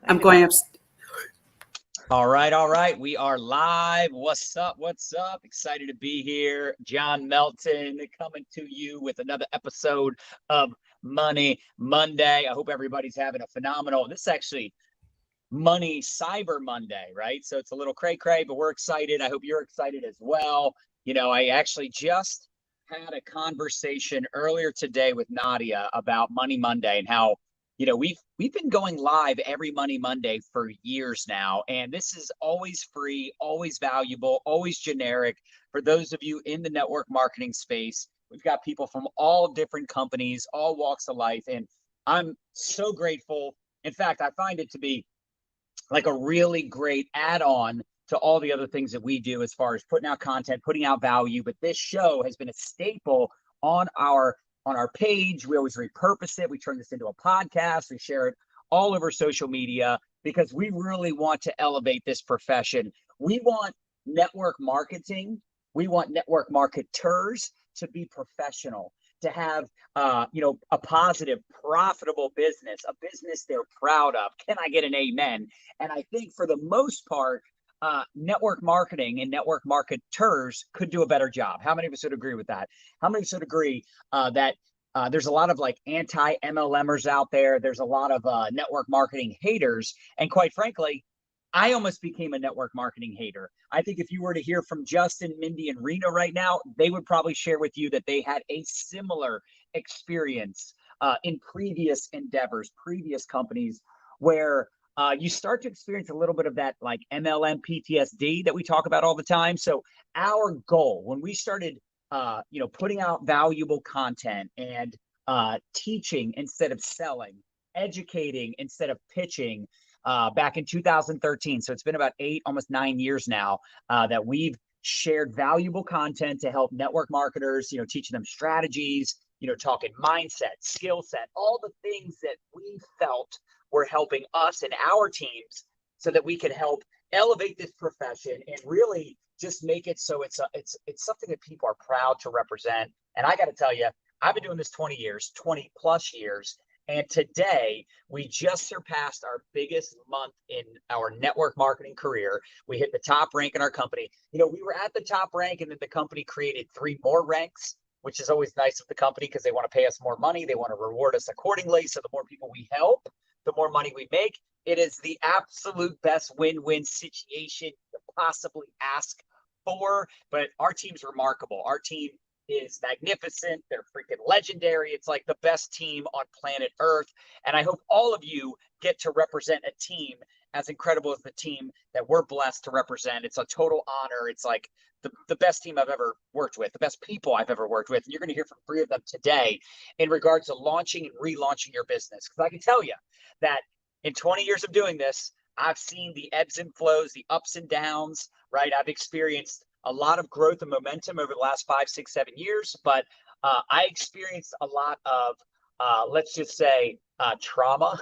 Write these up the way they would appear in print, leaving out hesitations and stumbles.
I'm going up. All right. We are live. What's up? What's up? Excited to be here. John Melton coming to you with another episode of Money Monday. I hope everybody's having a phenomenal. This is actually Money Cyber Monday, right? So it's a little cray-cray, but we're excited. I hope you're excited as well. I actually just had a conversation earlier today with Nadia about Money Monday and how we've been going live every Money Monday for years now, and this is always free, always valuable, always generic for those of you in the network marketing space. We've got people from all different companies, all walks of life, and I'm so grateful. In fact, I find it to be like a really great add-on to all the other things that we do as far as putting out content, putting out value. But this show has been a staple on our page. We always repurpose it. We turn this into a podcast. We share it all over social media because we really want to elevate this profession. We want network marketing. We want network marketers to be professional, to have a positive, profitable business, a business they're proud of. Can I get an amen? And I think for the most part, network marketing and network marketers could do a better job. How many of us would agree with that? How many of us would agree that there's a lot of like anti-MLMers out there? There's a lot of network marketing haters. And quite frankly, I almost became a network marketing hater. I think if you were to hear from Justin, Mindy, and Rena right now, they would probably share with you that they had a similar experience in previous endeavors, previous companies, where you start to experience a little bit of that like MLM PTSD that we talk about all the time. So our goal when we started, putting out valuable content and teaching instead of selling, educating instead of pitching, back in 2013. So it's been about 8, almost 9 years now that we've shared valuable content to help network marketers, teaching them strategies, talking mindset, skill set, all the things that we felt were helping us and our teams so that we can help elevate this profession and really just make it so it's something that people are proud to represent. And I got to tell you, I've been doing this 20 years, 20 plus years. And today, we just surpassed our biggest month in our network marketing career. We hit the top rank in our company. We were at the top rank, and then the company created 3 more ranks, which is always nice of the company because they want to pay us more money. They want to reward us accordingly. So the more people we help, the more money we make. It is the absolute best win-win situation you could possibly ask for. But our team's remarkable. Our team is magnificent. They're freaking legendary. It's like the best team on planet Earth. And I hope all of you get to represent a team as incredible as the team that we're blessed to represent. It's a total honor. It's like the best team I've ever worked with, the best people I've ever worked with. And you're going to hear from 3 of them today in regards to launching and relaunching your business. Because I can tell you that in 20 years of doing this, I've seen the ebbs and flows, the ups and downs, right? I've experienced a lot of growth and momentum over the last 5, 6, 7 years, but I experienced a lot of, let's just say, trauma.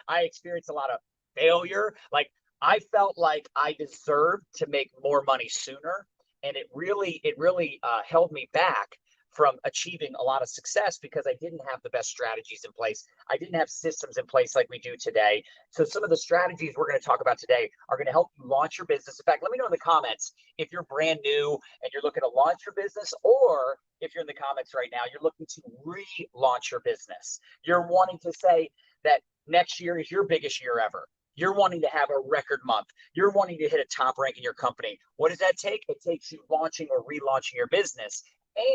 I experienced a lot of failure. Like I felt like I deserved to make more money sooner, and it really held me back from achieving a lot of success because I didn't have the best strategies in place. I didn't have systems in place like we do today. So some of the strategies we're going to talk about today are going to help you launch your business. In fact, let me know in the comments if you're brand new and you're looking to launch your business, or if you're in the comments right now, you're looking to relaunch your business. You're wanting to say that next year is your biggest year ever. You're wanting to have a record month. You're wanting to hit a top rank in your company. What does that take? It takes you launching or relaunching your business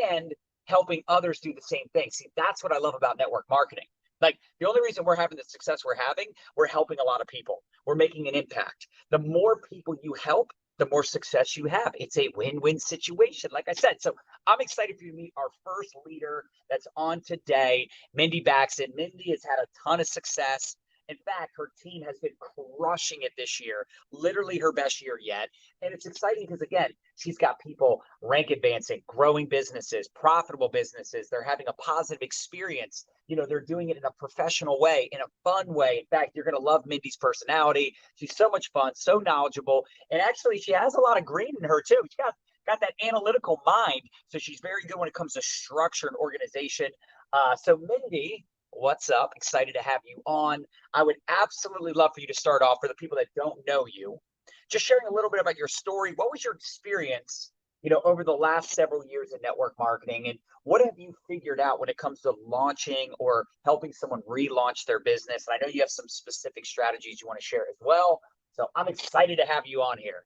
and helping others do the same thing. See, that's what I love about network marketing. Like the only reason we're having the success we're having, we're helping a lot of people. We're making an impact. The more people you help, the more success you have. It's a win-win situation, like I said. So I'm excited for you to meet our first leader that's on today, Mindy Backsen. Mindy has had a ton of success. In fact, her team has been crushing it this year, literally her best year yet. And it's exciting because, again, she's got people rank advancing, growing businesses, profitable businesses. They're having a positive experience. They're doing it in a professional way, in a fun way. In fact, you're going to love Mindy's personality. She's so much fun, so knowledgeable. And actually, she has a lot of green in her, too. She got that analytical mind. So she's very good when it comes to structure and organization. So Mindy, What's up? Excited to have you on. I would absolutely love for you to start off for the people that don't know you, just sharing a little bit about your story. What was your experience, over the last several years in network marketing, and what have you figured out when it comes to launching or helping someone relaunch their business? And I know you have some specific strategies you want to share as well. So I'm excited to have you on here.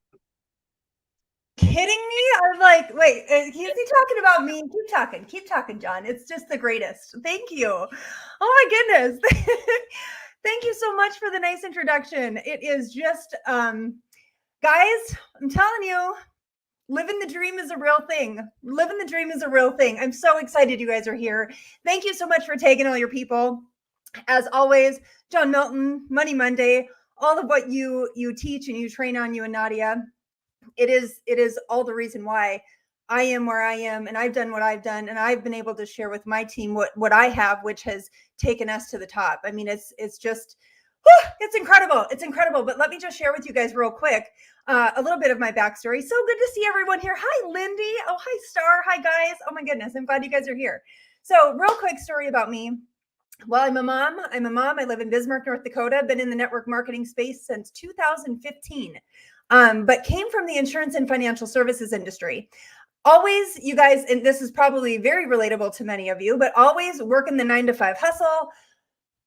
Kidding me? I'm like, wait, is he talking about me? Keep talking, John. It's just the greatest. Thank you. Oh my goodness. Thank you so much for the nice introduction. It is just, guys, I'm telling you, living the dream is a real thing. Living the dream is a real thing. I'm so excited you guys are here. Thank you so much for taking all your people. As always, John Milton, Money Monday, all of what you teach and you train on, you and Nadia. It is all the reason why I am where I am, and I've done what I've done, and I've been able to share with my team what I have, which has taken us to the top. I mean, it's just, it's incredible. It's incredible. But let me just share with you guys real quick a little bit of my backstory. So good to see everyone here. Hi, Lindy. Oh, hi, Star. Hi, guys. Oh my goodness, I'm glad you guys are here. So real quick story about me. Well, I'm a mom. I live in Bismarck, North Dakota. Been in the network marketing space since 2015. But came from the insurance and financial services industry. Always, you guys, and this is probably very relatable to many of you, but always working the 9-to-5 hustle.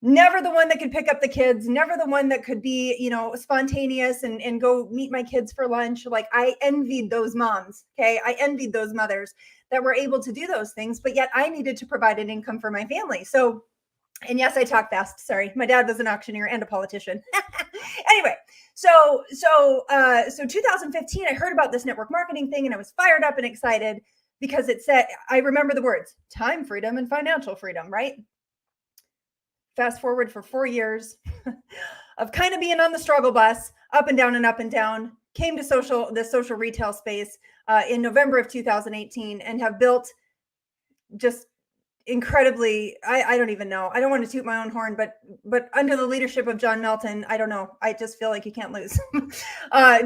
Never the one that could pick up the kids, never the one that could be, spontaneous and go meet my kids for lunch. Like, I envied those moms. Okay. I envied those mothers that were able to do those things, but yet I needed to provide an income for my family. So, and yes, I talk fast. Sorry. My dad was an auctioneer and a politician. Anyway, so 2015, I heard about this network marketing thing and I was fired up and excited because it said, I remember the words, time freedom and financial freedom, right? Fast forward for 4 years of kind of being on the struggle bus, up and down, came to the social retail space in November of 2018 and have built just incredibly, I don't even know. I don't want to toot my own horn, but under the leadership of John Melton, I don't know. I just feel like you can't lose.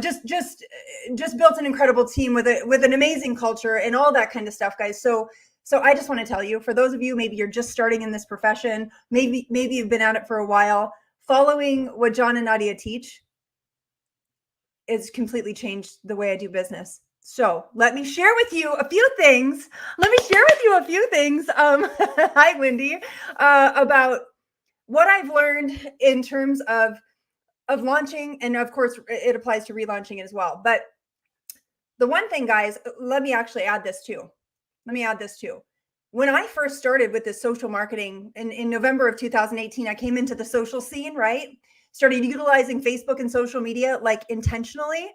Just built an incredible team with an amazing culture and all that kind of stuff, guys. So I just want to tell you, for those of you, maybe you're just starting in this profession, maybe you've been at it for a while, following what John and Nadia teach has completely changed the way I do business. So let me share with you a few things. Hi, Wendy, about what I've learned in terms of launching. And of course, it applies to relaunching as well. But the one thing, guys, let me actually add this too. When I first started with this social marketing in November of 2018, I came into the social scene, right? Started utilizing Facebook and social media like intentionally.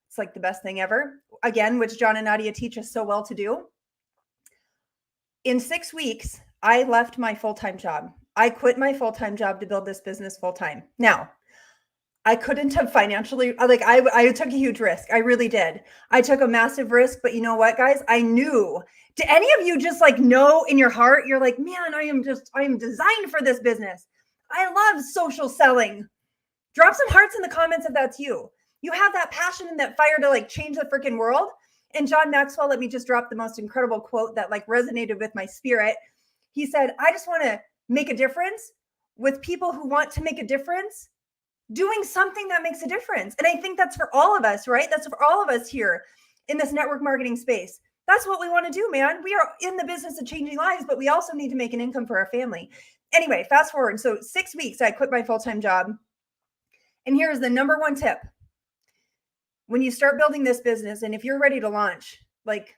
It's like the best thing ever. Again, which John and Nadia teach us so well to do. In 6 weeks, I left my full-time job. I quit my full-time job to build this business full-time. Now, I couldn't have financially, like I took a huge risk. I really did. I took a massive risk, but you know what, guys? I knew. Do any of you just like know in your heart, you're like, man, I am designed for this business. I love social selling. Drop some hearts in the comments if that's you. You have that passion and that fire to like change the freaking world. And John Maxwell, let me just drop the most incredible quote that like resonated with my spirit. He said, I just want to make a difference with people who want to make a difference, doing something that makes a difference. And I think that's for all of us, right? That's for all of us here in this network marketing space. That's what we want to do, man. We are in the business of changing lives, but we also need to make an income for our family. Anyway, fast forward. So 6 weeks, I quit my full-time job. And here's the number one tip. When you start building this business, and if you're ready to launch, like,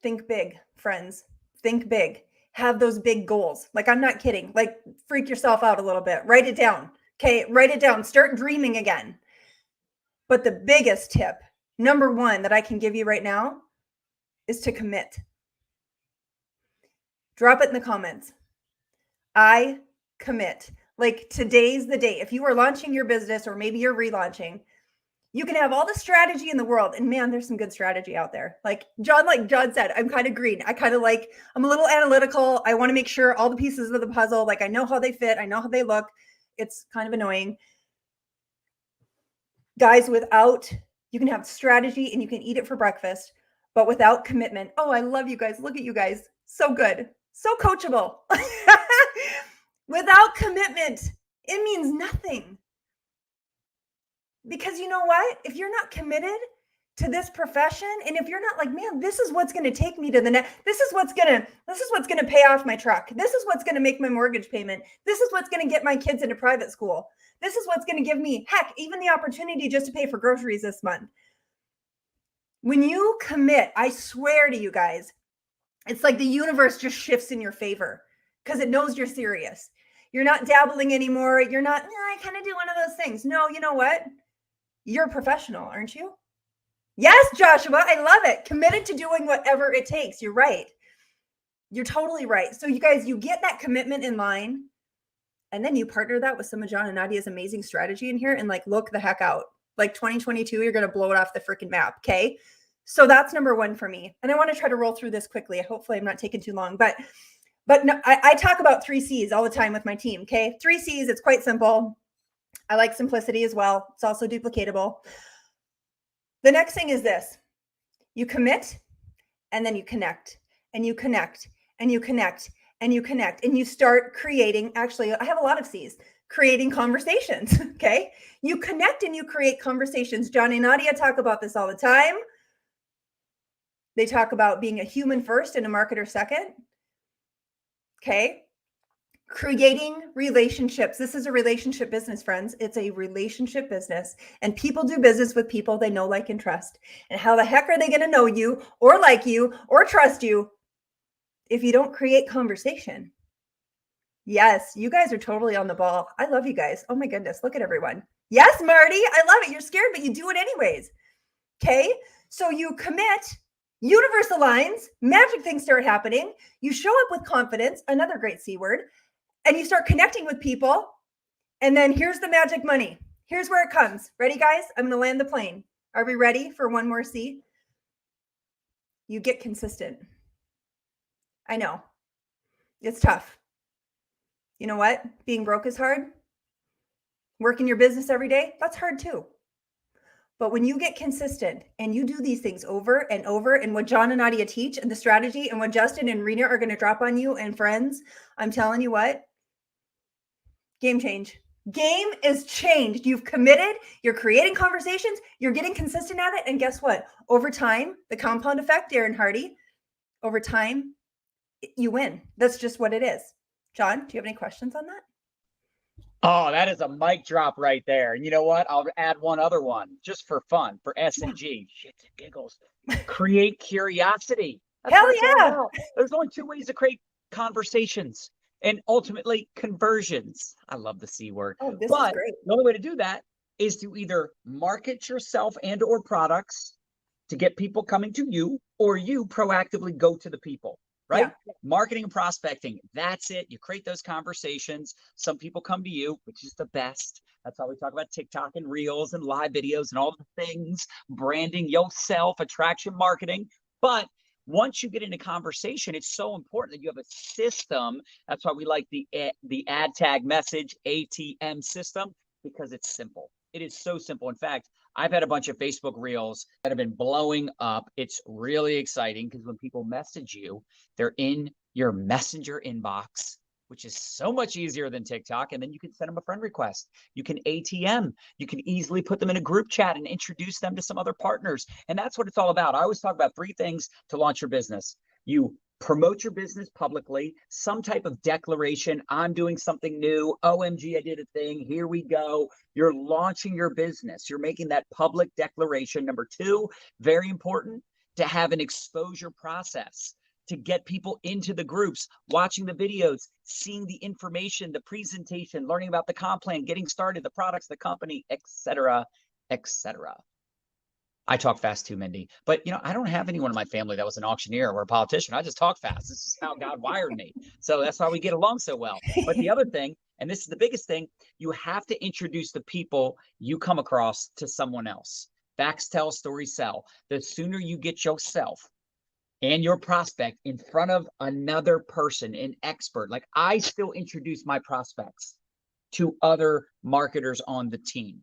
think big, friends. Think big. Have those big goals. Like, I'm not kidding. Like, freak yourself out a little bit. Write it down. Okay, write it down. Start dreaming again. But the biggest tip, number one, that I can give you right now is to commit. Drop it in the comments. I commit. Like, today's the day. If you are launching your business, or maybe you're relaunching, you can have all the strategy in the world. And man, there's some good strategy out there. Like John said, I'm kind of green. I'm a little analytical. I want to make sure all the pieces of the puzzle, like I know how they fit. I know how they look. It's kind of annoying. Guys, you can have strategy and you can eat it for breakfast, but without commitment. Oh, I love you guys. Look at you guys. So good. So coachable. Without commitment, it means nothing. Because you know what? If you're not committed to this profession, and if you're not like, man, this is what's going to take me to the next, this is what's going to pay off my truck. This is what's going to make my mortgage payment. This is what's going to get my kids into private school. This is what's going to give me, heck, even the opportunity just to pay for groceries this month. When you commit, I swear to you guys, it's like the universe just shifts in your favor because it knows you're serious. You're not dabbling anymore. You're not, I kind of do one of those things. No, you know what? You're a professional, aren't you? Yes, Joshua, I love it. Committed to doing whatever it takes. You're right. You're totally right. So you guys, you get that commitment in line, and then you partner that with some of John and Nadia's amazing strategy in here and like look the heck out. Like 2022, you're going to blow it off the freaking map. Okay. So that's number one for me. And I want to try to roll through this quickly. Hopefully I'm not taking too long, but no, I talk about 3 C's all the time with my team. Okay. 3 C's. It's quite simple. I like simplicity as well. It's also duplicatable. The next thing is this: you commit, and then you connect, and you connect, and you connect, and you connect, and you start creating. Actually, I have a lot of C's. Creating conversations. Okay. You connect and you create conversations. John and Nadia talk about this all the time. They talk about being a human first and a marketer second. Okay. Creating relationships. This is a relationship business, friends. It's a relationship business, and people do business with people they know, like, and trust. And how the heck are they going to know you or like you or trust you if you don't create conversation? Yes, you guys are totally on the ball. I love you guys. Oh my goodness. Look at everyone. Yes, Marty. I love it. You're scared, but you do it anyways. Okay. So you commit, universe aligns, magic things start happening. You show up with confidence, another great C word, and you start connecting with people. And then here's the magic money. Here's where it comes. Ready, guys? I'm going to land the plane. Are we ready for one more C? You get consistent. I know. It's tough. You know what? Being broke is hard. Working your business every day, that's hard too. But when you get consistent and you do these things over and over, and what John and Nadia teach and the strategy and what Justin and Rena are going to drop on you and friends, I'm telling you what, game change. Game is changed. You've committed, you're creating conversations, you're getting consistent at it. And guess what? Over time, the compound effect, Darren Hardy, over time, you win. That's just what it is. John, do you have any questions on that? Oh, that is a mic drop right there. And you know what? I'll add one other one just for fun, for S&G. Shits and giggles. Create curiosity. That's Hell what it's all yeah. about. There's only 2 ways to create conversations and ultimately conversions. I love the C word. Oh, this But is great. the only way to do that is to either market yourself and or products to get people coming to you, or you proactively go to the people. Right? Yeah. Marketing and prospecting. That's it. You create those conversations. Some people come to you, which is the best. That's why we talk about TikTok and Reels and live videos and all the things, branding yourself, attraction marketing. But once you get into conversation, it's so important that you have a system. That's why we like the ad tag message ATM system, because it's simple. It is so simple. In fact, I've had a bunch of Facebook Reels that have been blowing up. It's really exciting because when people message you, they're in your messenger inbox, which is so much easier than TikTok. And then you can send them a friend request. You can ATM. You can easily put them in a group chat and introduce them to some other partners. And that's what it's all about. I always talk about 3 things to launch your business. You promote your business publicly, some type of declaration. I'm doing something new. OMG, I did a thing. Here we go. You're launching your business. You're making that public declaration. Number 2, very important, to have an exposure process, to get people into the groups, watching the videos, seeing the information, the presentation, learning about the comp plan, getting started, the products, the company, etc., etc. I talk fast too, Mindy. But, I don't have anyone in my family that was an auctioneer or a politician. I just talk fast. This is how God wired me. So that's why we get along so well. But the other thing, and this is the biggest thing, you have to introduce the people you come across to someone else. Facts tell, stories sell. The sooner you get yourself and your prospect in front of another person, an expert, like I still introduce my prospects to other marketers on the team.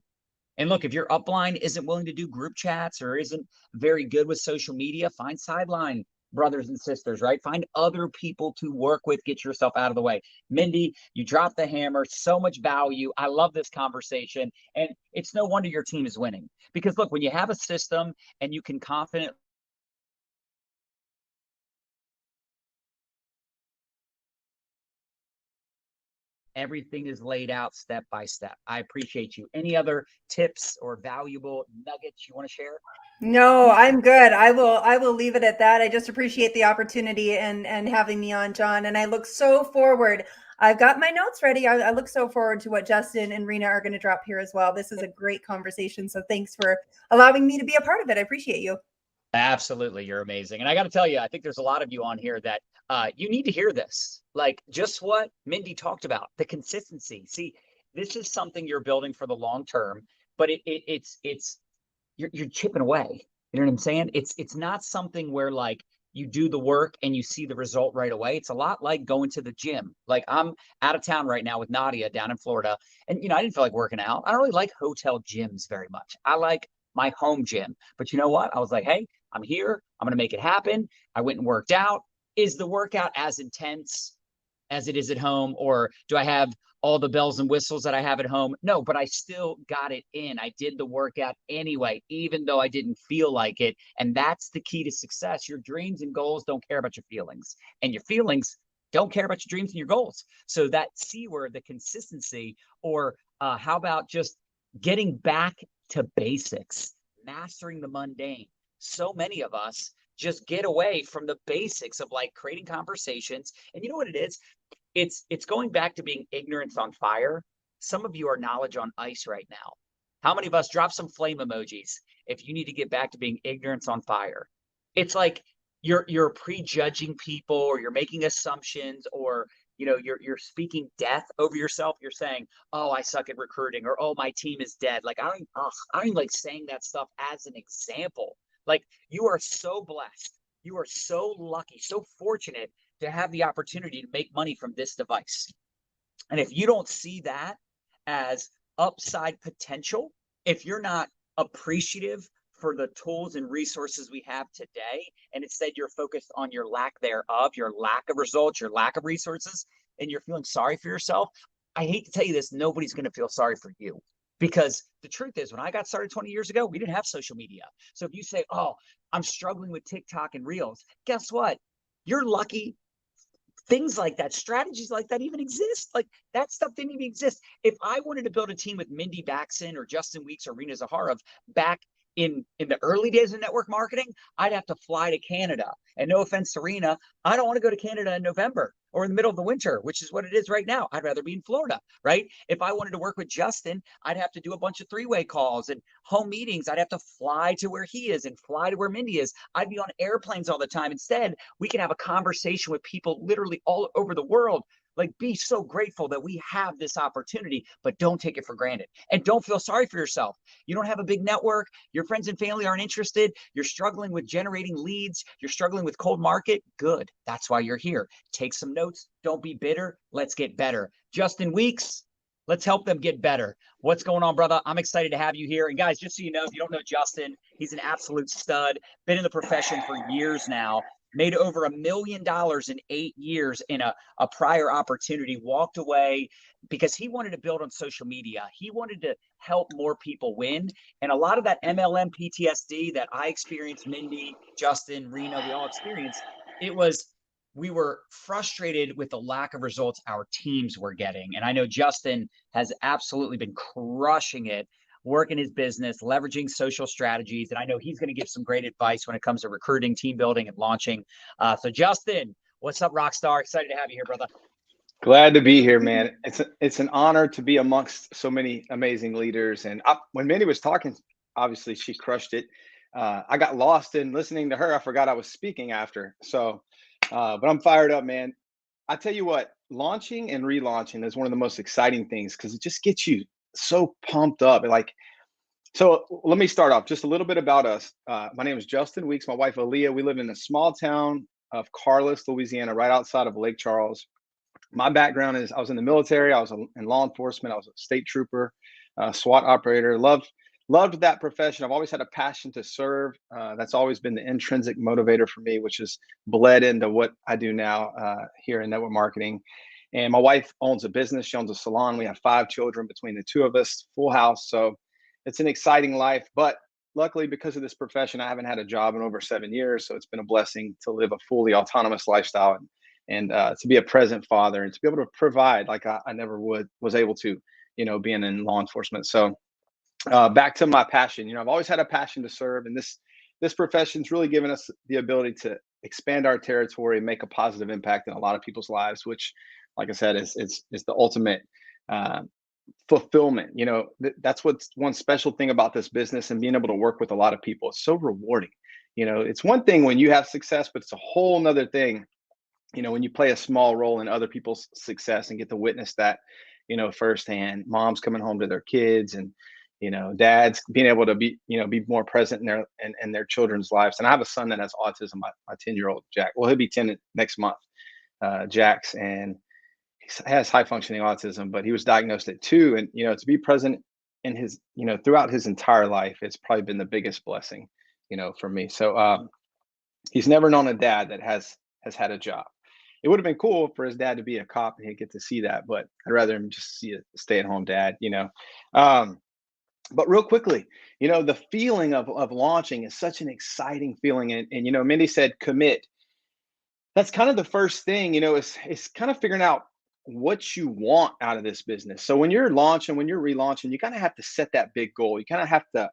And look, if your upline isn't willing to do group chats or isn't very good with social media, find sideline. brothers and sisters, right? Find other people to work with, get yourself out of the way. Mindy, you dropped the hammer, so much value. I love this conversation. And it's no wonder your team is winning. Because look, when you have a system and you can confidently everything is laid out step by step. I appreciate you. Any other tips or valuable nuggets you want to share? No, I'm good. I will leave it at that. I just appreciate the opportunity and having me on, John. And I look so forward. I've got my notes ready. I look so forward to what Justin and Rena are going to drop here as well. This is a great conversation. So thanks for allowing me to be a part of it. I appreciate you. Absolutely, you're amazing. And I got to tell you, I think there's a lot of you on here that you need to hear this. Like just what Mindy talked about, the consistency. See, this is something you're building for the long term, but it's you're chipping away. You know what I'm saying? It's not something where like you do the work and you see the result right away. It's a lot like going to the gym. Like I'm out of town right now with Nadia down in Florida, and I didn't feel like working out. I don't really like hotel gyms very much. I like my home gym. But you know what? I was like, hey, I'm here. I'm going to make it happen. I went and worked out. Is the workout as intense as it is at home? Or do I have all the bells and whistles that I have at home? No, but I still got it in. I did the workout anyway, even though I didn't feel like it. And that's the key to success. Your dreams and goals don't care about your feelings, and your feelings don't care about your dreams and your goals. So that C word, the consistency, or how about just getting back to basics, mastering the mundane? So many of us just get away from the basics of like creating conversations. And you know what it is? It's going back to being ignorance on fire. Some of you are knowledge on ice right now. How many of us drop some flame emojis if you need to get back to being ignorance on fire? It's like you're prejudging people, or you're making assumptions, or you're speaking death over yourself. You're saying, "Oh, I suck at recruiting," or "Oh, my team is dead." Like I don't like saying that stuff as an example. Like you are so blessed. You are so lucky, so fortunate to have the opportunity to make money from this device. And if you don't see that as upside potential, if you're not appreciative for the tools and resources we have today, and instead you're focused on your lack thereof, your lack of results, your lack of resources, and you're feeling sorry for yourself, I hate to tell you this, nobody's going to feel sorry for you. Because the truth is, when I got started 20 years ago, we didn't have social media. So if you say, oh, I'm struggling with TikTok and Reels, guess what? You're lucky things like that, strategies like that even exist. Like that stuff didn't even exist. If I wanted to build a team with Mindy Backsen or Justin Weeks or Rena Zaharov back in the early days of network marketing, I'd have to fly to Canada. And no offense to Rena, I don't want to go to Canada in November or in the middle of the winter, which is what it is right now. I'd rather be in Florida, right? If I wanted to work with Justin, I'd have to do a bunch of three-way calls and home meetings. I'd have to fly to where he is and fly to where Mindy is. I'd be on airplanes all the time. Instead, we can have a conversation with people literally all over the world. Like, be so grateful that we have this opportunity, but don't take it for granted. And don't feel sorry for yourself. You don't have a big network. Your friends and family aren't interested. You're struggling with generating leads. You're struggling with cold market. Good. That's why you're here. Take some notes. Don't be bitter. Let's get better. Justin Weeks, let's help them get better. What's going on, brother? I'm excited to have you here. And guys, just so you know, if you don't know Justin, he's an absolute stud, been in the profession for years now, made over $1 million in 8 years in a prior opportunity, walked away because he wanted to build on social media. He wanted to help more people win. And a lot of that MLM PTSD that I experienced, Mindy, Justin, Rena, we all experienced, it was we were frustrated with the lack of results our teams were getting. And I know Justin has absolutely been crushing it, working his business, leveraging social strategies. And I know he's going to give some great advice when it comes to recruiting, team building, and launching. So Justin, what's up, Rockstar? Excited to have you here, brother. Glad to be here, man. It's an honor to be amongst so many amazing leaders. And when Mindy was talking, obviously she crushed it. I got lost in listening to her. I forgot I was speaking after. So, but I'm fired up, man. I tell you what, launching and relaunching is one of the most exciting things because it just gets you so pumped up. Like, so let me start off just a little bit about us. My name is Justin Weeks. My wife, Aaliyah. We live in a small town of Carlos, Louisiana, right outside of Lake Charles. My background is I was in the military. I was in law enforcement. I was a state trooper, SWAT operator. Love loved that profession. I've always had a passion to serve. That's always been the intrinsic motivator for me, which has bled into what I do now here in network marketing. And my wife owns a business. She owns a salon. We have 5 children between the two of us, full house. So it's an exciting life. But luckily, because of this profession, I haven't had a job in over 7 years. So it's been a blessing to live a fully autonomous lifestyle and to be a present father and to be able to provide like I never was able to, being in law enforcement. So back to my passion. I've always had a passion to serve, and this profession's really given us the ability to expand our territory and make a positive impact in a lot of people's lives, which, like I said, is the ultimate uh, fulfillment. That's what's one special thing about this business and being able to work with a lot of people. It's so rewarding. It's one thing when you have success, but it's a whole nother thing, when you play a small role in other people's success and get to witness that, firsthand. Moms coming home to their kids, and dads being able to be more present in their children's lives. And I have a son that has autism. My 10-year-old Jack. Well, he'll be 10 next month, Jax, and he has high functioning autism. But he was diagnosed at 2, and to be present in his throughout his entire life, it's probably been the biggest blessing, for me. So he's never known a dad that has had a job. It would have been cool for his dad to be a cop and he'd get to see that, but I'd rather him just see a stay-at-home dad. But real quickly, the feeling of launching is such an exciting feeling. And Mindy said commit. That's kind of the first thing, it's kind of figuring out what you want out of this business. So when you're launching, when you're relaunching, you kind of have to set that big goal. You kind of have to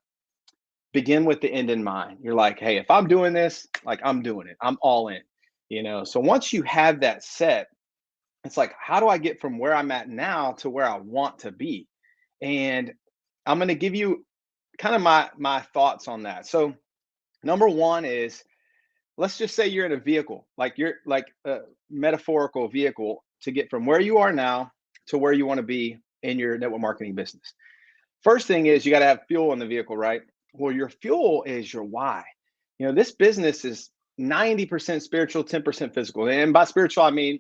begin with the end in mind. You're like, hey, if I'm doing this, like I'm doing it, I'm all in. So once you have that set, it's like, how do I get from where I'm at now to where I want to be? And I'm going to give you kind of my thoughts on that. So number one is, let's just say you're in a vehicle, like you're like a metaphorical vehicle to get from where you are now to where you want to be in your network marketing business. First thing is you got to have fuel in the vehicle, right? Well, your fuel is your why. This business is 90% spiritual, 10% physical. And by spiritual, I mean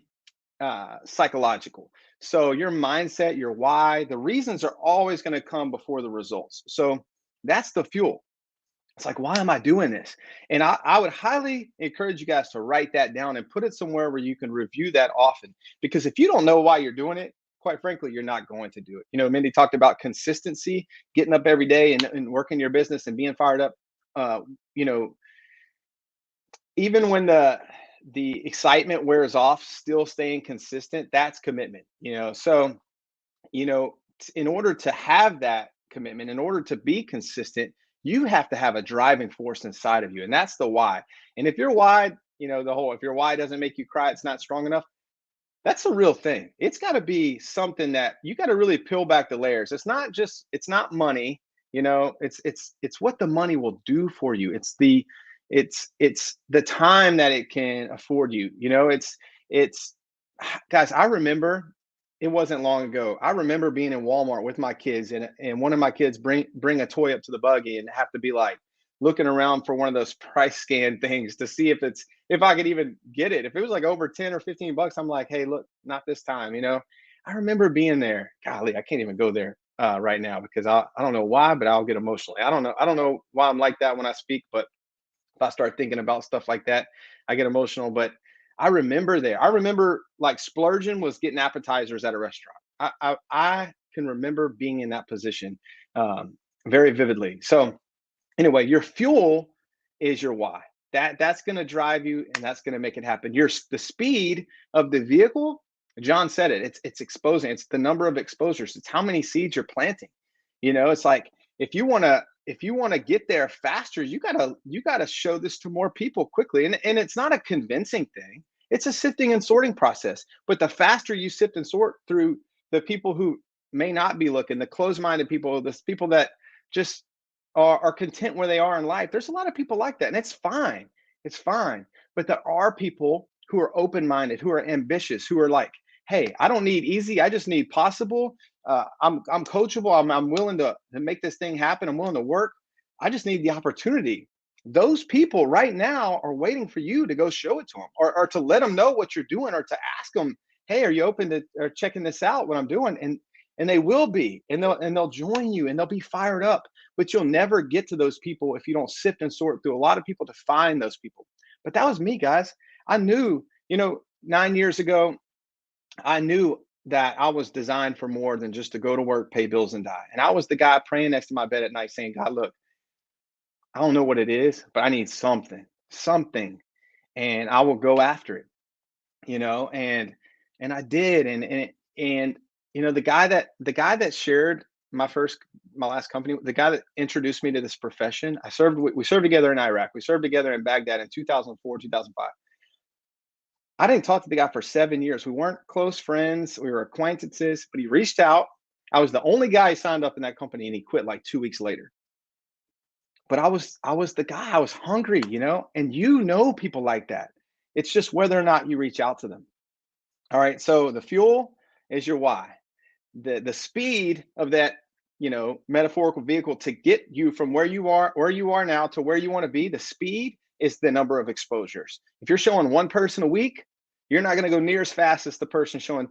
psychological. So your mindset, your why, the reasons are always going to come before the results. So that's the fuel. It's like, why am I doing this? And I would highly encourage you guys to write that down and put it somewhere where you can review that often. Because if you don't know why you're doing it, quite frankly, you're not going to do it. Mindy talked about consistency, getting up every day and working your business and being fired up. Even when the excitement wears off, still staying consistent, that's commitment. So in order to have that commitment, in order to be consistent, you have to have a driving force inside of you, and that's the why. And if your why, if your why doesn't make you cry, it's not strong enough. That's a real thing. It's got to be something that you got to really peel back the layers. It's not money, it's what the money will do for you. It's the time that it can afford you. It's guys, I remember it wasn't long ago. I remember being in Walmart with my kids and one of my kids bring a toy up to the buggy and have to be like looking around for one of those price scan things to see if I could even get it. If it was like over 10 or 15 bucks, I'm like, hey, look, not this time. I remember being there. Golly, I can't even go there right now because I don't know why, but I'll get emotional. I don't know why I'm like that when I speak, but if I start thinking about stuff like that, I get emotional. But I remember there. I remember like splurging was getting appetizers at a restaurant. I can remember being in that position very vividly. So anyway, your fuel is your why. That's going to drive you, and that's going to make it happen. The speed of the vehicle. John said it. It's exposing. It's the number of exposures. It's how many seeds you're planting. It's like if you want to get there faster, you gotta show this to more people quickly. And it's not a convincing thing. It's a sifting and sorting process. But the faster you sift and sort through the people who may not be looking, the closed-minded people, the people that just are content where they are in life. There's a lot of people like that, and it's fine. It's fine. But there are people who are open-minded, who are ambitious, who are like, hey, I don't need easy. I just need possible. I'm coachable. I'm willing to make this thing happen. I'm willing to work. I just need the opportunity. Those people right now are waiting for you to go show it to them or to let them know what you're doing or to ask them, hey, are you open to or checking this out, what I'm doing? and they will be, and they'll join you, and they'll be fired up. But you'll never get to those people if you don't sift and sort through a lot of people to find those people. But that was me, guys. I knew, 9 years ago, I knew that I was designed for more than just to go to work, pay bills, and die. And I was the guy praying next to my bed at night saying, God, look, I don't know what it is, but I need something, and I will go after it, and I did. And the guy that shared my last company, the guy that introduced me to this profession, we served together in Iraq. We served together in Baghdad in 2004, 2005. I didn't talk to the guy for 7 years. We weren't close friends. We were acquaintances, but he reached out. I was the only guy he signed up in that company, and he quit like 2 weeks later. But I was the guy. I was hungry, and people like that. It's just whether or not you reach out to them. All right. So the fuel is your why. The speed of that, metaphorical vehicle to get you from where you are now to where you want to be, the speed is the number of exposures. If you're showing one person a week, you're not going to go near as fast as the person showing,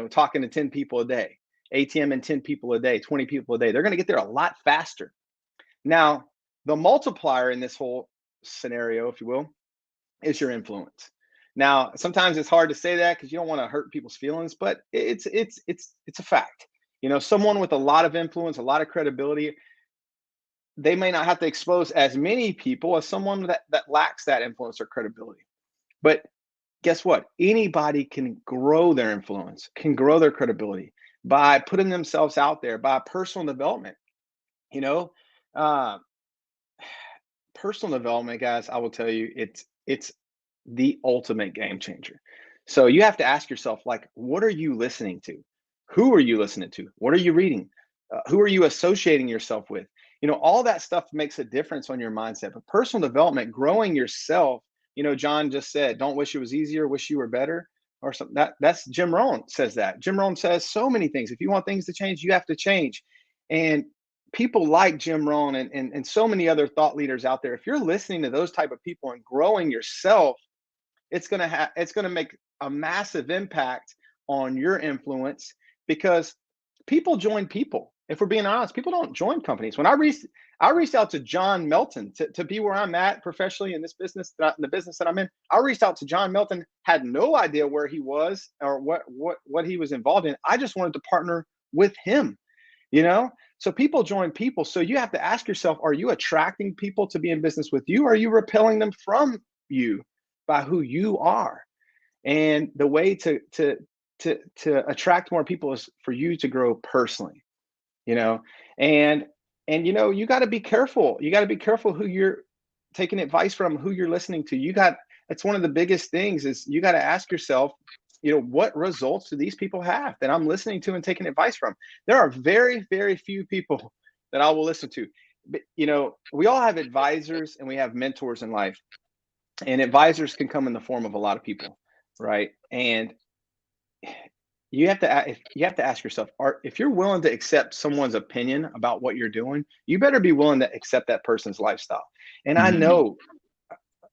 talking to 10 people a day, ATM and 10 people a day, 20 people a day. They're going to get there a lot faster. Now, the multiplier in this whole scenario, if you will, is your influence. Now, sometimes it's hard to say that because you don't want to hurt people's feelings, but it's a fact. Someone with a lot of influence, a lot of credibility, they may not have to expose as many people as someone that lacks that influence or credibility. But guess what? Anybody can grow their influence, can grow their credibility by putting themselves out there, by personal development. Personal development, guys, I will tell you, it's the ultimate game changer. So you have to ask yourself, like, what are you listening to? Who are you listening to? What are you reading? Who are you associating yourself with? All that stuff makes a difference on your mindset. But personal development, growing yourself, John just said, don't wish it was easier, wish you were better, or something. That's Jim Rohn says that. Jim Rohn says so many things. If you want things to change, you have to change. And people like Jim Rohn and so many other thought leaders out there, if you're listening to those type of people and growing yourself, it's going to make a massive impact on your influence, because people join people. If we're being honest, people don't join companies. When I reached out to John Melton to be where I'm at professionally in this business, in the business that I'm in. I reached out to John Melton, had no idea where he was or what he was involved in. I just wanted to partner with him, So people join people. So you have to ask yourself, are you attracting people to be in business with you? Or are you repelling them from you by who you are? And the way to attract more people is for you to grow personally, and you got to be careful. You got to be careful who you're taking advice from, who you're listening to. It's one of the biggest things is you got to ask yourself, what results do these people have that I'm listening to and taking advice from? There are very, very few people that I will listen to. But, we all have advisors and we have mentors in life, and advisors can come in the form of a lot of people, right? And you have to ask yourself, if you're willing to accept someone's opinion about what you're doing, you better be willing to accept that person's lifestyle. And I know,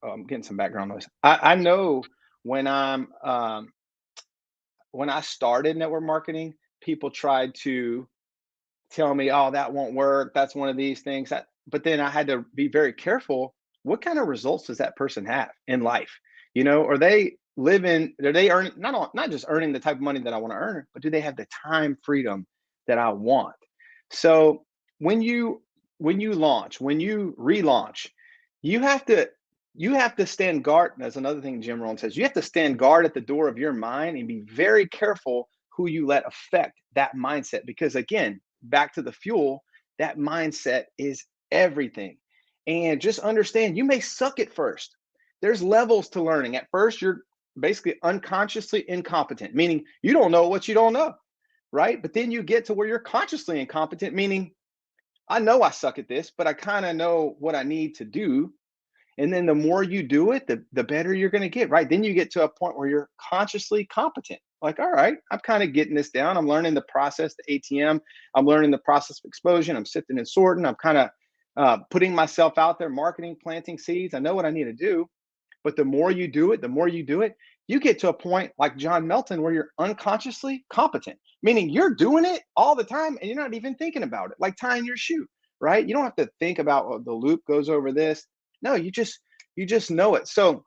I'm getting some background noise. I know when I started network marketing, people tried to tell me, oh, that won't work. That's one of these things. But then I had to be very careful. What kind of results does that person have in life? Are they earning, not just earning the type of money that I want to earn, but do they have the time freedom that I want? So when you launch, when you relaunch, you have to stand guard. That's another thing Jim Rohn says. You have to stand guard at the door of your mind and be very careful who you let affect that mindset. Because again, back to the fuel, that mindset is everything. And just understand, you may suck at first. There's levels to learning. At first, you're basically unconsciously incompetent, meaning you don't know what you don't know, right? But then you get to where you're consciously incompetent, meaning I know I suck at this, but I kind of know what I need to do. And then the more you do it, the better you're going to get, right? Then you get to a point where you're consciously competent. Like, all right, I'm kind of getting this down. I'm learning the process, the ATM. I'm learning the process of exposure. I'm sifting and sorting. I'm kind of putting myself out there, marketing, planting seeds. I know what I need to do. But the more you do it, you get to a point like John Melton where you're unconsciously competent, meaning you're doing it all the time and you're not even thinking about it, like tying your shoe, right? You don't have to think about, oh, the loop goes over this. No, you just know it. So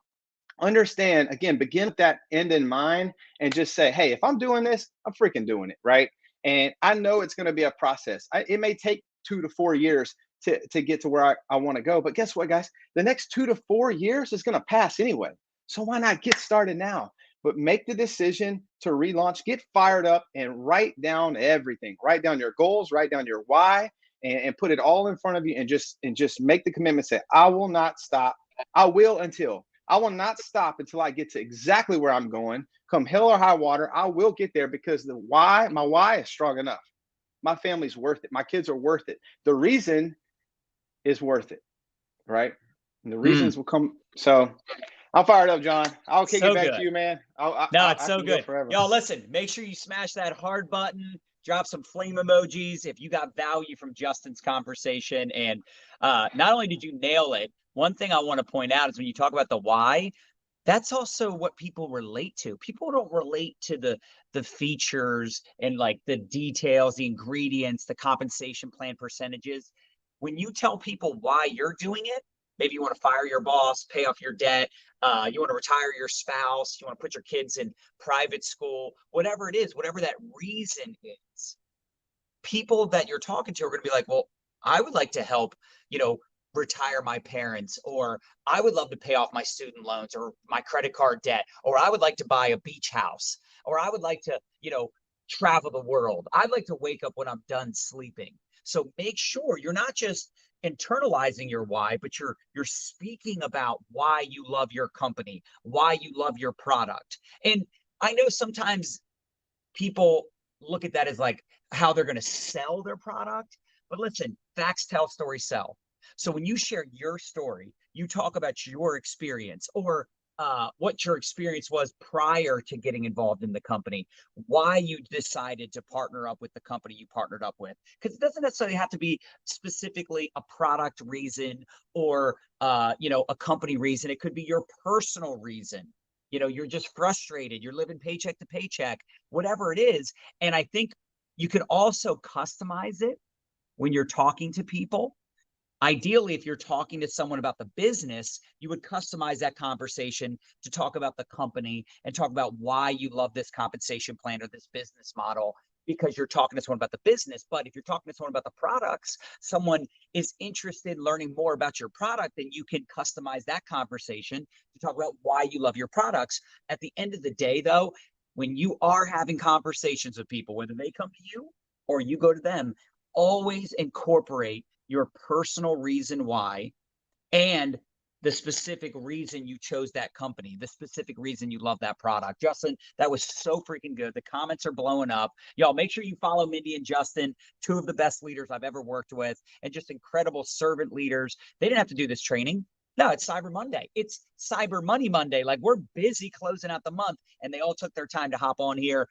understand, again, begin with that end in mind and just say, hey, if I'm doing this, I'm freaking doing it, right? And I know it's going to be a process. It may take 2 to 4 years to get to where I want to go. But guess what, guys? The next 2 to 4 years is going to pass anyway. So why not get started now? But make the decision to relaunch, get fired up, and write down everything. Write down your goals, write down your why, and put it all in front of you, and just make the commitment. Say, I will not stop. I will not stop until I get to exactly where I'm going. Come hell or high water, I will get there, because my why is strong enough. My family's worth it. My kids are worth it. The reason is worth it, right? And the reasons will come. So I'm fired up, John. I'll kick it back to you, man. It's so good. Forever. Y'all, listen, make sure you smash that heart button, drop some flame emojis if you got value from Justin's conversation. And not only did you nail it, one thing I want to point out is when you talk about the why, that's also what people relate to. People don't relate to the features and like the details, the ingredients, the compensation plan percentages. When you tell people why you're doing it, maybe you want to fire your boss, pay off your debt, you want to retire your spouse, you want to put your kids in private school, whatever it is, whatever that reason is, people that you're talking to are going to be like, well, I would like to help, retire my parents, or I would love to pay off my student loans or my credit card debt, or I would like to buy a beach house, or I would like to, travel the world. I'd like to wake up when I'm done sleeping. So make sure you're not just internalizing your why, but you're speaking about why you love your company, why you love your product. And I know sometimes people look at that as like how they're going to sell their product, but listen, facts tell, stories sell. So when you share your story, you talk about your experience, or what your experience was prior to getting involved in the company, why you decided to partner up with the company you partnered up with. Because it doesn't necessarily have to be specifically a product reason or, a company reason. It could be your personal reason. You're just frustrated. You're living paycheck to paycheck, whatever it is. And I think you can also customize it when you're talking to people. Ideally, if you're talking to someone about the business, you would customize that conversation to talk about the company and talk about why you love this compensation plan or this business model, because you're talking to someone about the business. But if you're talking to someone about the products, someone is interested in learning more about your product, then you can customize that conversation to talk about why you love your products. At the end of the day, though, when you are having conversations with people, whether they come to you or you go to them, always incorporate your personal reason why and the specific reason you chose that company, the specific reason you love that product. Justin, that was so freaking good. The comments are blowing up. Y'all, make sure you follow Mindy and Justin, two of the best leaders I've ever worked with, and just incredible servant leaders. They didn't have to do this training. No, it's Cyber Monday. It's Cyber Money Monday. Like, we're busy closing out the month, and they all took their time to hop on here.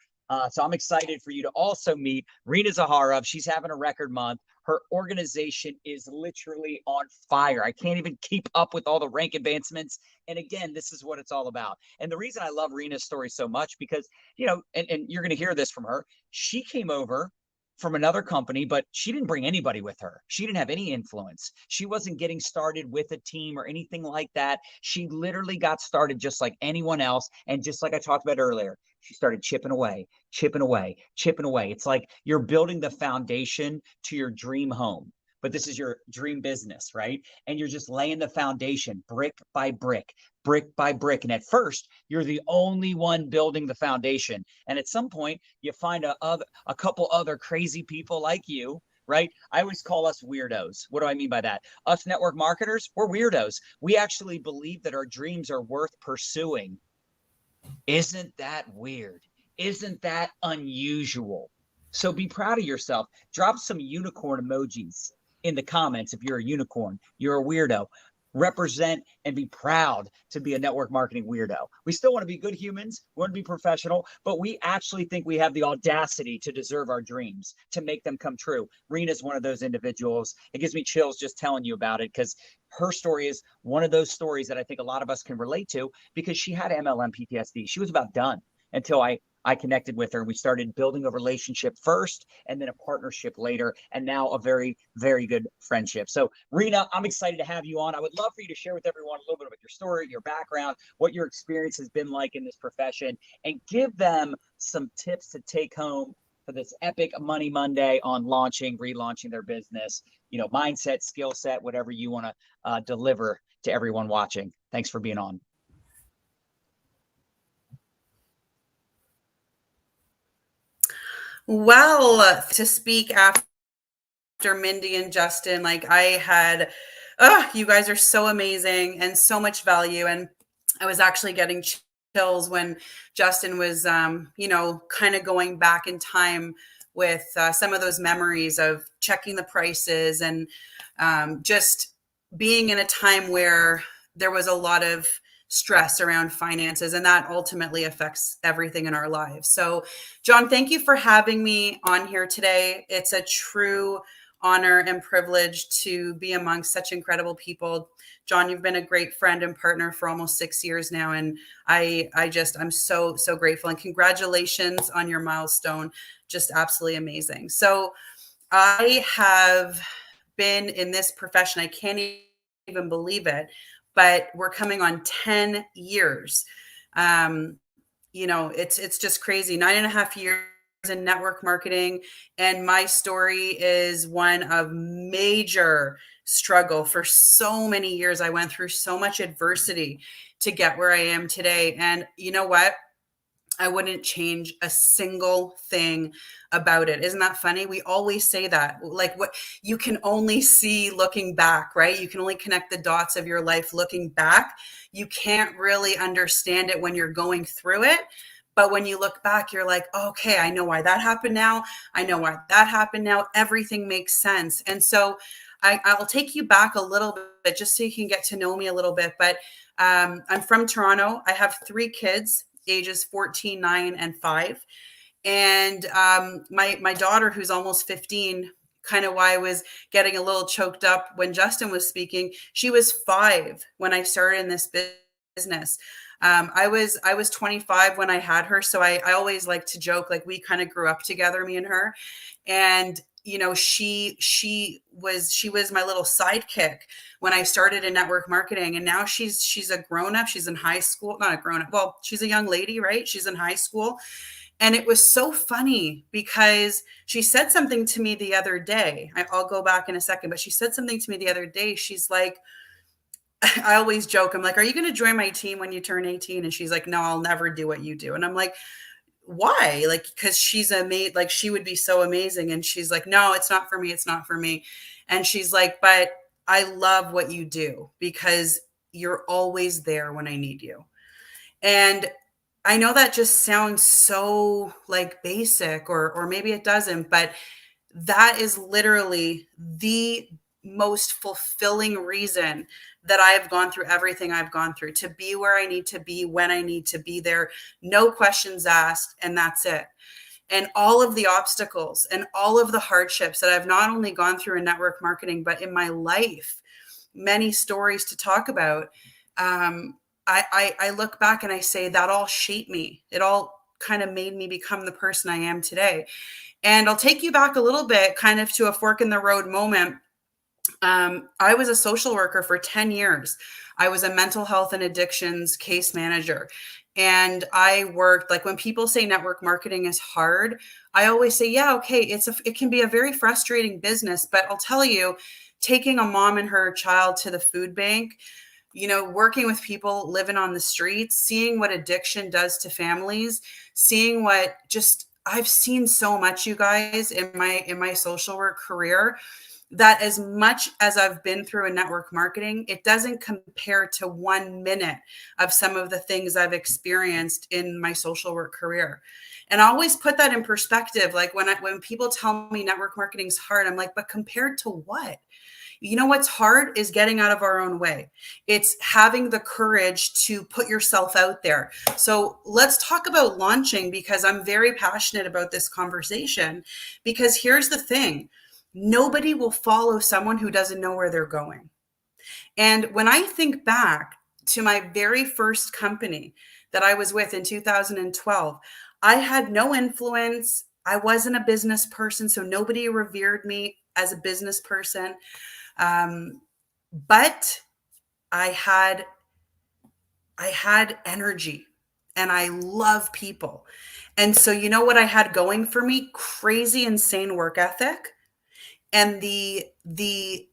So I'm excited for you to also meet Rena Zaharov. She's having a record month. Her organization is literally on fire. I can't even keep up with all the rank advancements. And again, this is what it's all about. And the reason I love Rena's story so much, because, and you're going to hear this from her, she came over from another company, but she didn't bring anybody with her. She didn't have any influence. She wasn't getting started with a team or anything like that. She literally got started just like anyone else. And just like I talked about earlier, she started chipping away, chipping away, chipping away. It's like you're building the foundation to your dream home, but this is your dream business, right? And you're just laying the foundation brick by brick, brick by brick. And at first, you're the only one building the foundation. And at some point, you find a couple other crazy people like you, right? I always call us weirdos. What do I mean by that? Us network marketers, we're weirdos. We actually believe that our dreams are worth pursuing. Isn't that weird? Isn't that unusual? So be proud of yourself. Drop some unicorn emojis in the comments if you're a unicorn, you're a weirdo. represent and be proud to be a network marketing weirdo. We still want to be good humans, we want to be professional, but we actually think we have the audacity to deserve our dreams, to make them come true. Rena's one of those individuals. It gives me chills just telling you about it, because her story is one of those stories that I think a lot of us can relate to, because she had MLM PTSD. She was about done until I connected with her. We started building a relationship first and then a partnership later, and now a very, very good friendship. So Rena, I'm excited to have you on. I would love for you to share with everyone a little bit about your story, your background, what your experience has been like in this profession, and give them some tips to take home for this epic Money Monday on relaunching their business, mindset, skill set, whatever you want to deliver to everyone watching. Thanks for being on. Well, to speak after Mindy and Justin, like I had, you guys are so amazing and so much value. And I was actually getting chills when Justin was, kind of going back in time with some of those memories of checking the prices and just being in a time where there was a lot of stress around finances, and that ultimately affects everything in our lives. So, John, thank you for having me on here today. It's a true honor and privilege to be amongst such incredible people. John, you've been a great friend and partner for almost 6 years now. And I'm so, so grateful, and congratulations on your milestone. Just absolutely amazing. So I have been in this profession. I can't even believe it, but we're coming on 10 years. It's just crazy. 9.5 years in network marketing. And my story is one of major struggle. For so many years, I went through so much adversity to get where I am today. And you know what? I wouldn't change a single thing about it. Isn't that funny? We always say that, like, what you can only see looking back, right? You can only connect the dots of your life looking back. You can't really understand it when you're going through it. But when you look back, you're like, okay, I know why that happened now. I know why that happened now. Everything makes sense. And so I'll take you back a little bit just so you can get to know me a little bit. But I'm from Toronto. I have 3 kids, ages 14, 9, and 5. And my daughter, who's almost 15, kind of why I was getting a little choked up when Justin was speaking. She was 5 when I started in this business. I was 25 when I had her. So I always like to joke, like we kind of grew up together, me and her. And she was my little sidekick when I started in network marketing. And now she's a grown up. She's in high school, not a grown up. Well, she's a young lady, right? She's in high school. And it was so funny because she said something to me the other day. I'll go back in a second, but she said something to me the other day. She's like, I always joke, I'm like, are you going to join my team when you turn 18? And she's like, no, I'll never do what you do. And I'm like, why? Like, because she's like, she would be so amazing. And she's like, no, it's not for me. It's not for me. And she's like, but I love what you do because you're always there when I need you. And I know that just sounds so like basic, or maybe it doesn't, but that is literally the most fulfilling reason that I have gone through everything I've gone through, to be where I need to be, when I need to be there, no questions asked, and that's it. And all of the obstacles and all of the hardships that I've not only gone through in network marketing, but in my life, many stories to talk about. I look back and I say that all shaped me. It all kind of made me become the person I am today. And I'll take you back a little bit, kind of to a fork in the road moment. I was a social worker for 10 years. I was a mental health and addictions case manager. And I worked, like, when people say network marketing is hard, I always say, yeah, okay, it can be a very frustrating business, but I'll tell you, taking a mom and her child to the food bank, working with people living on the streets, seeing what addiction does to families, seeing I've seen so much, you guys, in my social work career, that as much as I've been through in network marketing, it doesn't compare to 1 minute of some of the things I've experienced in my social work career. And I always put that in perspective. Like when people tell me network marketing is hard, I'm like, but compared to what? You know what's hard is getting out of our own way. It's having the courage to put yourself out there. So let's talk about launching, because I'm very passionate about this conversation. Because here's the thing. Nobody will follow someone who doesn't know where they're going. And when I think back to my very first company that I was with in 2012, I had no influence. I wasn't a business person, so nobody revered me as a business person. But I had energy, and I love people. And so, you know what I had going for me? Crazy, insane work ethic. And the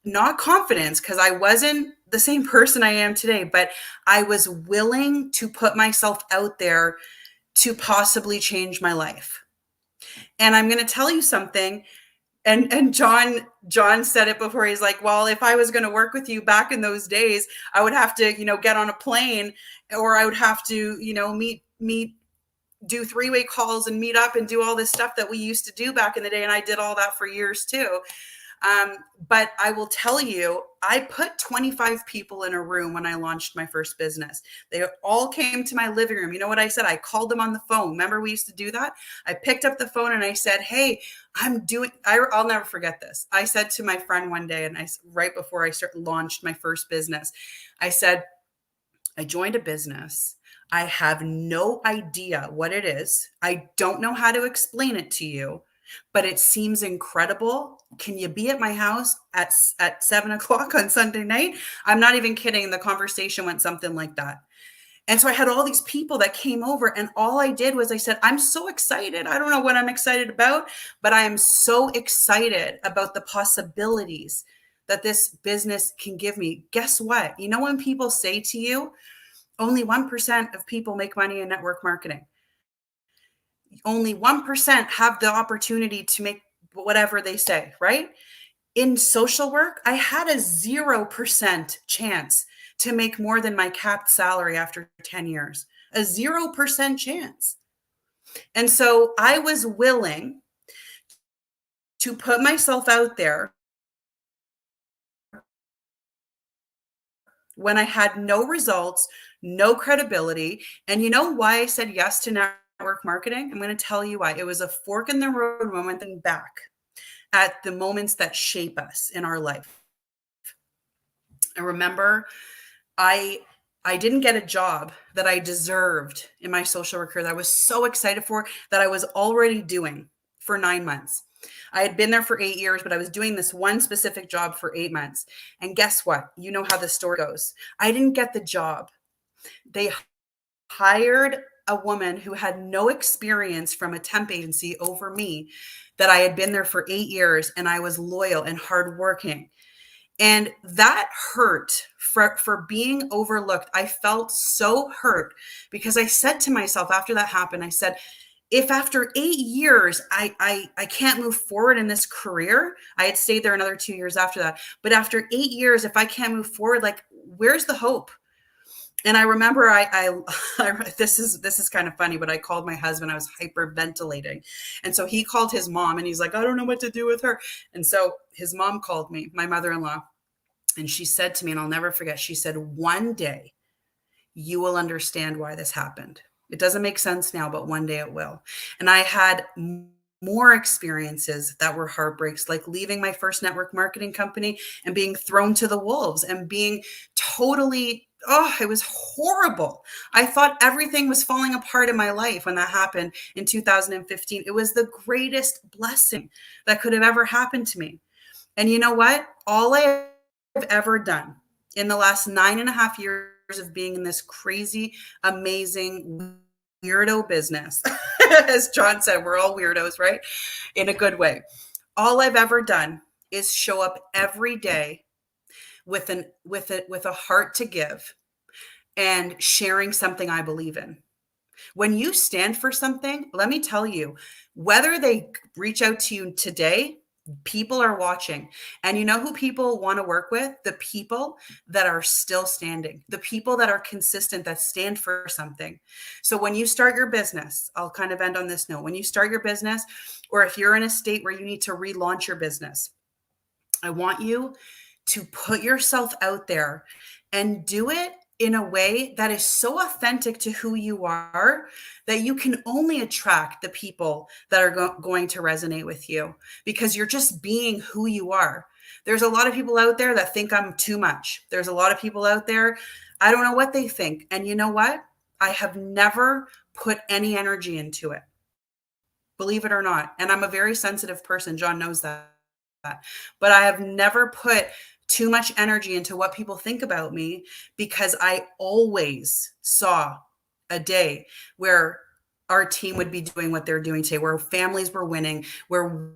not confidence, because I wasn't the same person I am today, but I was willing to put myself out there to possibly change my life. And I'm going to tell you something. And John said it before. He's like, well, if I was going to work with you back in those days, I would have to, get on a plane, or I would have to, meet, do 3-way calls and meet up and do all this stuff that we used to do back in the day. And I did all that for years too. But I will tell you, I put 25 people in a room when I launched my first business. They all came to my living room. You know what I said? I called them on the phone. Remember, we used to do that? I picked up the phone and I said, hey, I'll never forget this. I said to my friend one day, and right before I launched my first business, I said, I joined a business. I have no idea what it is. I don't know how to explain it to you, but it seems incredible. Can you be at my house at 7:00 on Sunday night? I'm not even kidding. The conversation went something like that. And so I had all these people that came over, and all I did was I said, I'm so excited. I don't know what I'm excited about, but I am so excited about the possibilities that this business can give me. Guess what? You know, when people say to you, only 1% of people make money in network marketing. Only 1% have the opportunity to make whatever they say, right? In social work, I had a 0% chance to make more than my capped salary after 10 years, a 0% chance. And so I was willing to put myself out there when I had no results, no credibility. And you know why I said yes to network marketing? I'm going to tell you why. It was a fork in the road moment and back at the moments that shape us in our life. I remember I didn't get a job that I deserved in my social work career that I was so excited for, that I was already doing for 9 months. I had been there for 8 years, but I was doing this one specific job for 8 months. And guess what? You know how the story goes. I didn't get the job. They hired a woman who had no experience from a temp agency over me, that I had been there for 8 years, and I was loyal and hardworking. And that hurt for being overlooked. I felt so hurt, because I said to myself after that happened, I said, if after 8 years, I can't move forward in this career, I had stayed there another 2 years after that. But after 8 years, if I can't move forward, like, where's the hope? And I remember this is kind of funny, but I called my husband. I was hyperventilating. And so he called his mom, and he's like, I don't know what to do with her. And so his mom called me, my mother-in-law, and she said to me, and I'll never forget, she said, one day you will understand why this happened. It doesn't make sense now, but one day it will. And I had more experiences that were heartbreaks, like leaving my first network marketing company and being thrown to the wolves and being totally, it was horrible. I thought everything was falling apart in my life when that happened in 2015. It was the greatest blessing that could have ever happened to me. And you know what? All I have ever done in the last 9.5 years of being in this crazy, amazing, weirdo business, as John said, we're all weirdos, right? In a good way. All I've ever done is show up every day with a heart to give and sharing something I believe in. When you stand for something, let me tell you, whether they reach out to you today People are watching. And you know who people want to work with? The people that are still standing, the people that are consistent, that stand for something. So when you start your business, I'll kind of end on this note. When you start your business, or if you're in a state where you need to relaunch your business, I want you to put yourself out there and do it in a way that is so authentic to who you are that you can only attract the people that are going to resonate with you, because you're just being who you are. There's a lot of people out there that think I'm too much. There's a lot of people out there, I don't know what they think. And you know what? I have never put any energy into it, believe it or not. And I'm a very sensitive person. John knows that. But I have never put too much energy into what people think about me, because I always saw a day where our team would be doing what they're doing today, where families were winning, where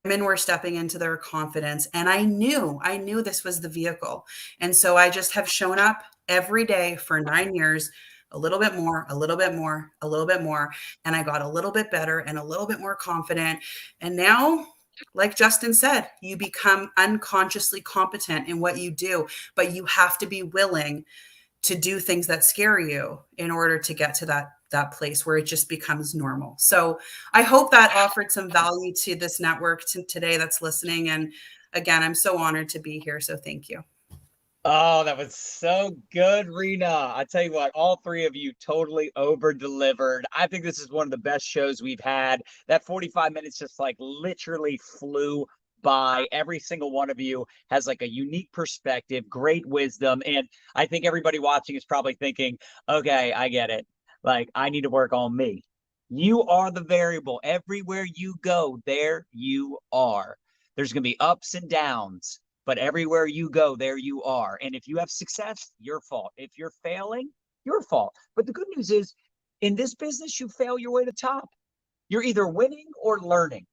women were stepping into their confidence. And I knew this was the vehicle. And so I just have shown up every day for 9 years, a little bit more, a little bit more, a little bit more. And I got a little bit better and a little bit more confident. And now, like Justin said, you become unconsciously competent in what you do, but you have to be willing to do things that scare you in order to get to that place where it just becomes normal. So I hope that offered some value to this network today that's listening. And again, I'm so honored to be here. So thank you. Oh, that was so good, Rena. I tell you what, all three of you totally over delivered. I think this is one of the best shows we've had. That 45 minutes just like literally flew by. Every single one of you has like a unique perspective, great wisdom. And I think everybody watching is probably thinking, okay, I get it. Like, I need to work on me. You are the variable. Everywhere you go, there you are. There's going to be ups and downs. But everywhere you go, there you are. And if you have success, your fault. If you're failing, your fault. But the good news is, in this business, you fail your way to the top. You're either winning or learning.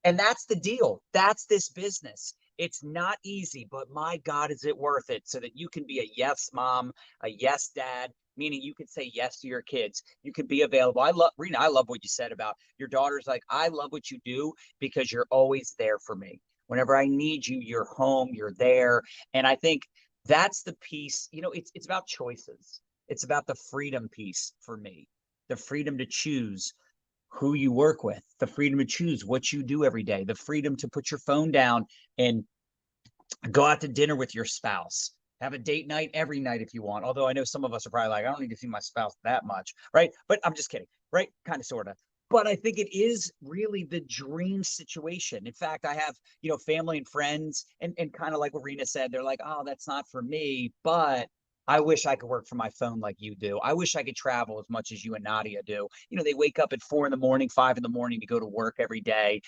And that's the deal. That's this business. It's not easy, but my God, is it worth it, so that you can be a yes mom, a yes dad, meaning you can say yes to your kids. You can be available. Rena, I love what you said about your daughter's like, I love what you do because you're always there for me. Whenever I need you, you're home, you're there. And I think that's the piece, it's about choices. It's about the freedom piece for me, the freedom to choose who you work with, the freedom to choose what you do every day, the freedom to put your phone down and go out to dinner with your spouse, have a date night every night if you want. Although I know some of us are probably like, I don't need to see my spouse that much, right? But I'm just kidding, right? Kind of, sort of. But I think it is really the dream situation. In fact, I have, family and friends, and kind of like what Rena said, they're like, oh, that's not for me. But I wish I could work from my phone like you do. I wish I could travel as much as you and Nadia do. They wake up at 4 a.m, 5 a.m to go to work every day,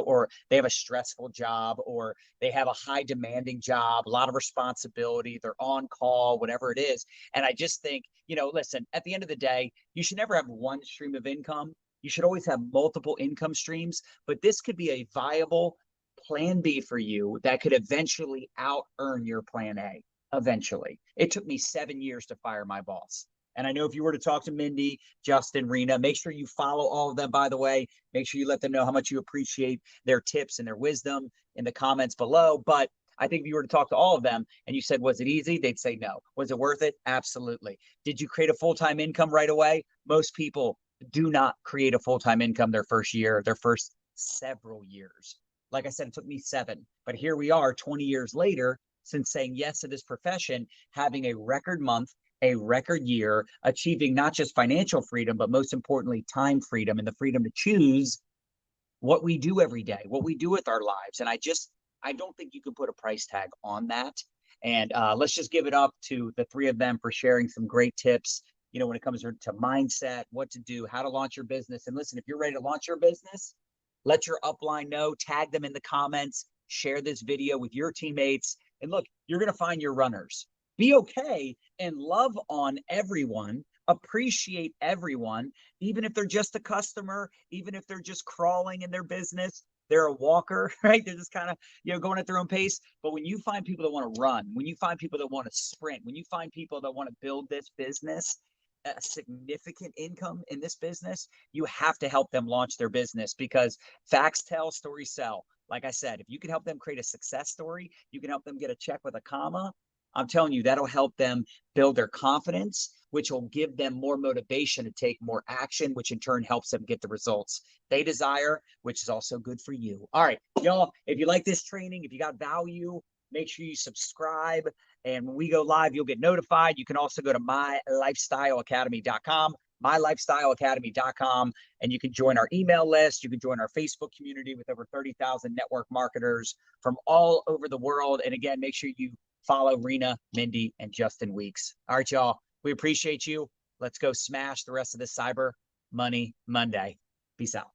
or they have a stressful job, or they have a high demanding job, a lot of responsibility. They're on call, whatever it is. And I just think, listen, at the end of the day, you should never have one stream of income. You should always have multiple income streams, but this could be a viable plan B for you that could eventually out earn your plan A. Eventually. It took me 7 years to fire my boss. And I know if you were to talk to Mindy, Justin, Rena, make sure you follow all of them, by the way. Make sure you let them know how much you appreciate their tips and their wisdom in the comments below. But I think if you were to talk to all of them and you said, was it easy? They'd say no. Was it worth it? Absolutely. Did you create a full-time income right away? Most people do not create a full-time income their first year, their first several years. Like I said, it took me 7. But here we are 20 years later, since saying yes to this profession, having a record month, a record year, achieving not just financial freedom, but most importantly, time freedom and the freedom to choose what we do every day, what we do with our lives. And I don't think you can put a price tag on that. And let's just give it up to the three of them for sharing some great tips, when it comes to mindset, what to do, how to launch your business. And listen, if you're ready to launch your business, let your upline know, tag them in the comments, share this video with your teammates. And look, you're going to find your runners. Be okay and love on everyone, appreciate everyone, even if they're just a customer, even if they're just crawling in their business, they're a walker, right? They're just kind of, going at their own pace. But when you find people that want to run, when you find people that want to sprint, when you find people that want to build this business, a significant income in this business, you have to help them launch their business, because facts tell, stories sell. Like I said, if you can help them create a success story, you can help them get a check with a comma. I'm telling you, that'll help them build their confidence, which will give them more motivation to take more action, which in turn helps them get the results they desire, which is also good for you. All right, y'all, if you like this training, if you got value, make sure you subscribe. And when we go live, you'll get notified. You can also go to mylifestyleacademy.com, mylifestyleacademy.com, and you can join our email list. You can join our Facebook community with over 30,000 network marketers from all over the world. And again, make sure you follow Rena, Mindy, and Justin Weeks. All right, y'all. We appreciate you. Let's go smash the rest of this Cyber Money Monday. Peace out.